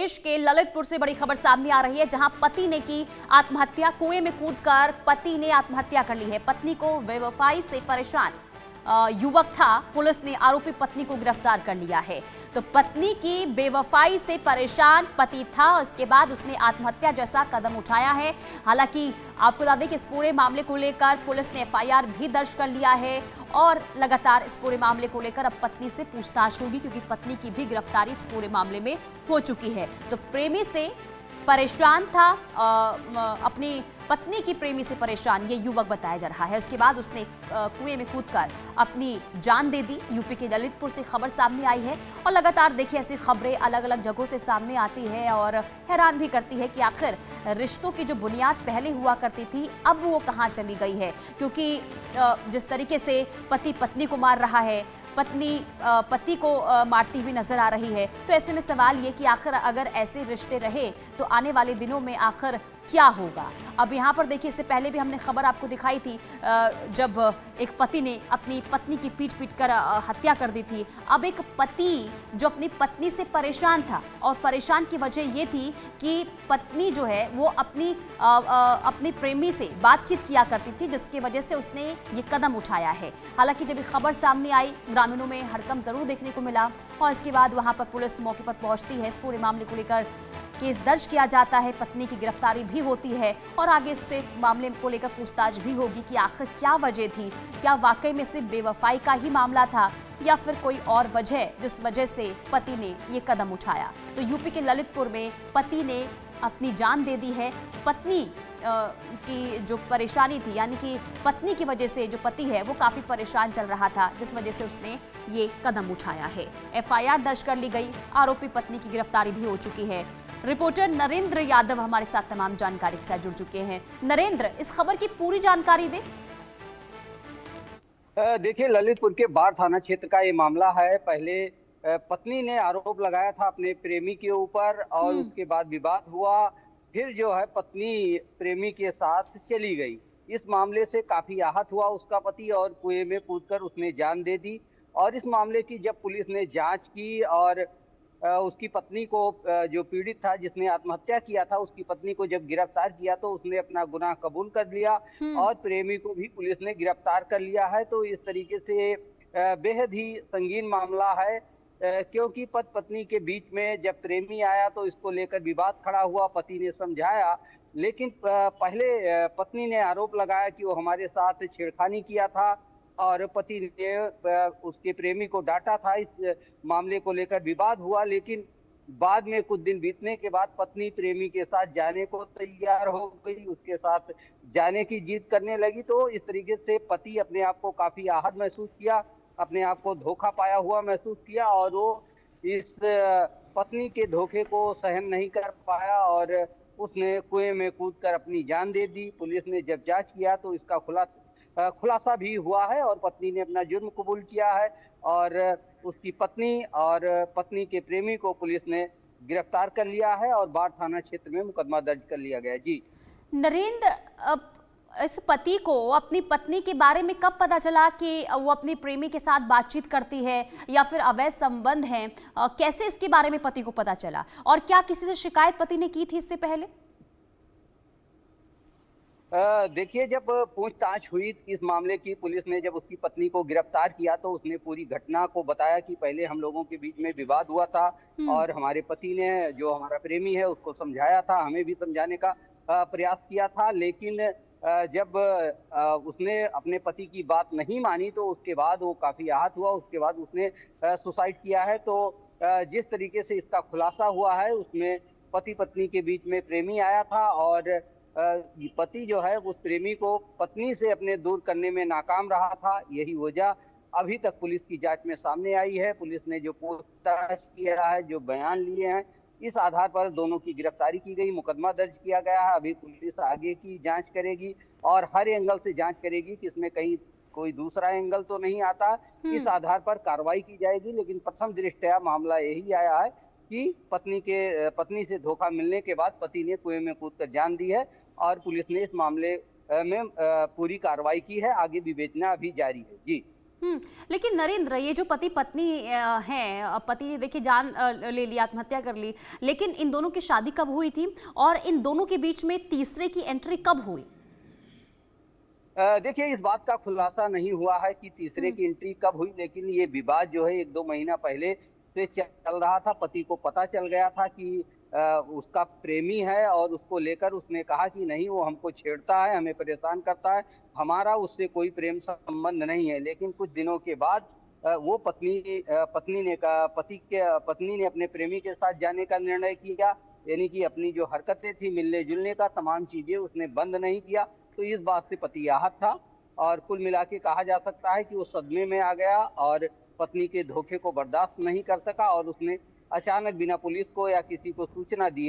देश के ललितपुर से बड़ी खबर सामने आ रही है, जहां पति ने की आत्महत्या। कुएं में कूदकर पति ने आत्महत्या कर ली है। पत्नी को बेवफाई से परेशान युवक था। पुलिस ने आरोपी पत्नी को गिरफ्तार कर लिया है। तो पत्नी की बेवफाई से परेशान पति था, उसके बाद उसने आत्महत्या जैसा कदम उठाया है। हालांकि आपको बता दें कि इस पूरे मामले को लेकर पुलिस ने एफआईआर भी दर्ज कर लिया है और लगातार इस पूरे मामले को लेकर अब पत्नी से पूछताछ होगी, क्योंकि पत्नी की भी गिरफ्तारी इस पूरे मामले में हो चुकी है। तो प्रेमी से परेशान था, अपनी पत्नी की प्रेमी से परेशान ये युवक बताया जा रहा है। उसके बाद उसने कुएं में कूदकर अपनी जान दे दी। यूपी के ललितपुर से खबर सामने आई है और लगातार देखिए ऐसी खबरें अलग अलग जगहों से सामने आती है और हैरान भी करती है कि आखिर रिश्तों की जो बुनियाद पहले हुआ करती थी अब वो कहाँ चली गई है। क्योंकि जिस तरीके से पति पत्नी को मार रहा है, पत्नी पति को मारती हुई नजर आ रही है, तो ऐसे में सवाल ये कि आखिर अगर ऐसे रिश्ते रहे तो आने वाले दिनों में आखिर क्या होगा। अब यहाँ पर देखिए, इससे पहले भी हमने खबर आपको दिखाई थी जब एक पति ने अपनी पत्नी की पीट कर हत्या कर दी थी। अब एक पति जो अपनी पत्नी से परेशान था, और परेशान की वजह ये थी कि पत्नी जो है वो अपनी प्रेमी से बातचीत किया करती थी, जिसकी वजह से उसने ये कदम उठाया है। हालांकि जब ये खबर सामने आई, ग्रामीणों में हड़कंप जरूर देखने को मिला और इसके बाद वहां पर पुलिस मौके पर पहुंचती है। इस पूरे मामले को लेकर केस दर्ज किया जाता है, पत्नी की गिरफ्तारी भी होती है और आगे इससे मामले को लेकर पूछताछ भी होगी कि आखिर क्या वजह थी। क्या वाकई में सिर्फ बेवफाई का ही मामला था या फिर कोई और वजह जिस वजह से पति ने ये कदम उठाया। तो यूपी के ललितपुर में पति ने अपनी जान दे दी है। पत्नी की जो परेशानी थी, यानी कि पत्नी की वजह से जो पति है वो काफी परेशान चल रहा था, जिस वजह से उसने ये कदम उठाया है। एफआईआर दर्ज कर ली गई, आरोपी पत्नी की गिरफ्तारी भी हो चुकी है। रिपोर्टर नरेंद्र यादव हमारे साथ तमाम जानकारी के साथ जुड़ चुके हैं। नरेंद्र, इस खबर की पूरी जानकारी दे। देखिए, ललितपुर के बाढ़ थाना क्षेत्र का ये मामला है। पहले पत्नी ने आरोप लगाया था अपने प्रेमी के ऊपर और उसके बाद विवाद हुआ। फिर जो है पत्नी प्रेमी के साथ चली गई। इस मामले से काफी आहत हुआ उसका पति और कुएं में कूदकर उसने जान दे दी। और इस मामले की जब पुलिस ने जांच की और उसकी पत्नी को, जो पीड़ित था जिसने आत्महत्या किया था, उसकी पत्नी को जब गिरफ्तार किया तो उसने अपना गुनाह कबूल कर लिया और प्रेमी को भी पुलिस ने गिरफ्तार कर लिया है। तो इस तरीके से बेहद ही संगीन मामला है, क्योंकि पति पत्नी के बीच में जब प्रेमी आया तो इसको लेकर विवाद खड़ा हुआ। पति ने समझाया, लेकिन पहले पत्नी ने आरोप लगाया कि वो हमारे साथ छेड़खानी किया था और पति ने उसके प्रेमी को डांटा था। इस मामले को लेकर विवाद हुआ, लेकिन बाद में कुछ दिन बीतने के बाद पत्नी प्रेमी के साथ जाने को तैयार हो गई, उसके साथ जाने की जिद करने लगी। तो इस तरीके से पति अपने आप को काफी आहत महसूस किया, अपने आप को धोखा पाया हुआ महसूस किया और वो इस पत्नी के धोखे को सहन नहीं कर पाया और उसने कुएं में कूदकर अपनी जान दे दी। पुलिस ने जब जांच किया तो इसका खुलासा भी हुआ है और पत्नी ने अपना जुर्म कबूल किया है और उसकी पत्नी और पत्नी के प्रेमी को पुलिस ने गिरफ्तार कर लिया है और बाढ़ थाना क्षेत्र में मुकदमा दर्ज कर लिया गया। जी नरेंद्र, इस पति को अपनी पत्नी के बारे में कब पता चला कि वो अपनी प्रेमी के साथ बातचीत करती है या फिर अवैध संबंध है? कैसे इसके बारे में पति को पता चला और क्या किसी से शिकायत पति ने की थी इससे पहले? देखिए, जब पूछताछ हुई इस मामले की, पुलिस ने जब उसकी पत्नी को गिरफ्तार किया तो उसने पूरी घटना को बताया कि पहले हम लोगों के बीच में विवाद हुआ था और हमारे पति ने, जो हमारा प्रेमी है, उसको समझाया था, हमें भी समझाने का प्रयास किया था। लेकिन जब उसने अपने पति की बात नहीं मानी तो उसके बाद वो काफी आहत हुआ। उसके बाद उसने सुसाइड किया है। तो जिस तरीके से इसका खुलासा हुआ है, उसमें पति पत्नी के बीच में प्रेमी आया था और पति जो है उस प्रेमी को पत्नी से अपने दूर करने में नाकाम रहा था। यही वजह अभी तक पुलिस की जांच में सामने आई है। पुलिस ने जो पूछताछ किया है, जो बयान लिए हैं, इस आधार पर दोनों की गिरफ्तारी की गई, मुकदमा दर्ज किया गया है। अभी पुलिस आगे की जांच करेगी और हर एंगल से जांच करेगी कि इसमें कहीं कोई दूसरा एंगल तो नहीं आता। इस आधार पर कार्रवाई की जाएगी। लेकिन प्रथम दृष्टया मामला यही आया है कि पत्नी से धोखा मिलने के बाद पति ने कुएं में कूदकर जान दी है और पुलिस ने इस मामले में पूरी कार्रवाई की है। आगे विवेचना अभी जारी है। जी लेकिन नरेंद्र, ये जो पति पत्नी हैं, पति ने देखिए जान ले ली, आत्महत्या कर ली, लेकिन इन दोनों की शादी कब हुई थी और इन दोनों के बीच में तीसरे की एंट्री कब हुई? देखिए, इस बात का खुलासा नहीं हुआ है कि तीसरे हम्म। की एंट्री कब हुई, लेकिन ये विवाद जो है 1-2 महीना पहले से चल रहा था। पति को पता चल गया था कि उसका प्रेमी है और उसको लेकर उसने कहा कि नहीं, वो हमको छेड़ता है, हमें परेशान करता है, हमारा उससे कोई प्रेम संबंध नहीं है। लेकिन कुछ दिनों के बाद वो पत्नी ने अपने प्रेमी के साथ जाने का निर्णय किया, यानी कि अपनी जो हरकतें थी मिलने-जुलने का, तमाम चीज़ें उसने बंद नहीं किया। तो इस बात से पति आहत था और कुल मिला के कहा जा सकता है कि वो सदमे में आ गया और पत्नी के धोखे को बर्दाश्त नहीं कर सका और उसने अचानक बिना पुलिस को या किसी को सूचना दिए